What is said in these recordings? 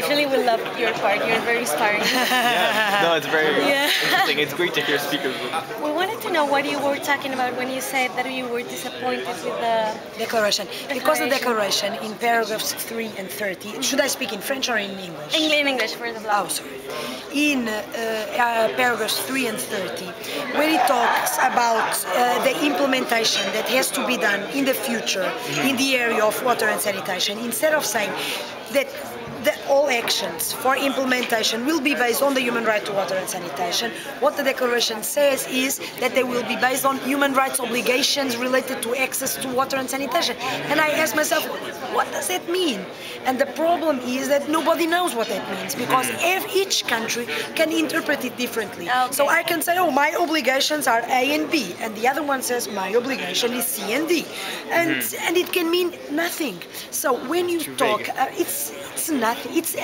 Actually, we love your part. You're very inspiring. Yeah, no, it's very interesting. It's great to hear speakers. We wanted to know what you were talking about when you said that you were disappointed with the declaration. Because the declaration in paragraphs 3 and 30, should I speak in French or in English? In English for the blog. Oh, sorry. In paragraphs 3 and 30, when it talks about the implementation that has to be done in the future in the area of water and sanitation, instead of saying that all actions for implementation will be based on the human right to water and sanitation, what the declaration says is that they will be based on human rights obligations related to access to water and sanitation. And I ask myself, what does that mean? And the problem is that nobody knows what that means, because each country can interpret it differently. Okay. So I can say, oh, my obligations are A and B, and the other one says my obligation is C and D. And it can mean nothing. So when you talk, it's nothing. It's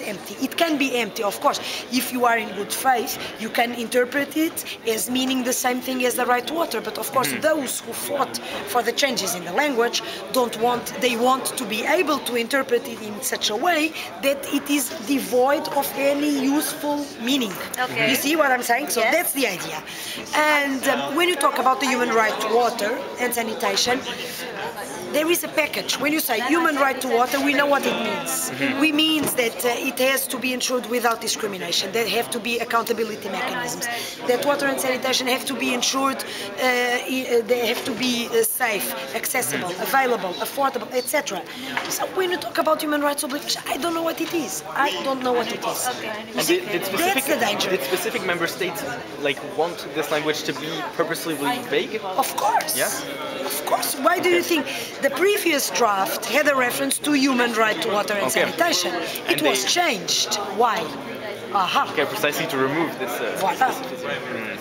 empty. It can be empty, of course. If you are in good faith, you can interpret it as meaning the same thing as the right to water. But of course, those who fought for the changes in the language they want to be able to interpret it in such a way that it is devoid of any useful meaning. Okay. You see what I'm saying? So that's the idea. And when you talk about the human right to water and sanitation, there is a package. When you say human right to water, we know what it means. We means that it has to be ensured without discrimination. There have to be accountability mechanisms. That water and sanitation have to be ensured, they have to be safe, accessible, available, affordable, etc. So when you talk about human rights obligation, I don't know what it is. I don't know what it is. That's the danger. Did specific member states want this language to be purposely vague? Of course. Yeah? Of course. Why do you think the previous draft had a reference to human right to water and sanitation? It was changed. Why? Okay, precisely to remove this specificity.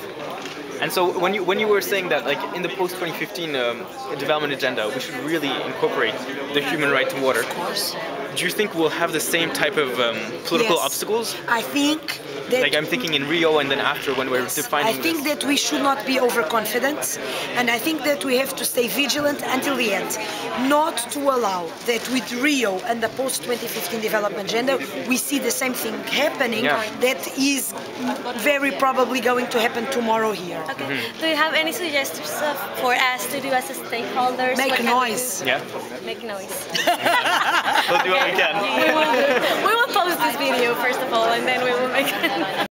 And so when you were saying that, in the post-2015 development agenda, we should really incorporate the human right to water. Of course. Do you think we'll have the same type of political obstacles? I think that... I'm thinking in Rio and then after when we're defining I think that we should not be overconfident, and I think that we have to stay vigilant until the end. Not to allow that with Rio and the post-2015 development agenda, we see the same thing happening that is very probably going to happen tomorrow here. Okay. Do you have any suggestions for us to do as a stakeholders? Make noise. Yeah. Make noise. We'll do what we can. We will post this video first of all, and then we will make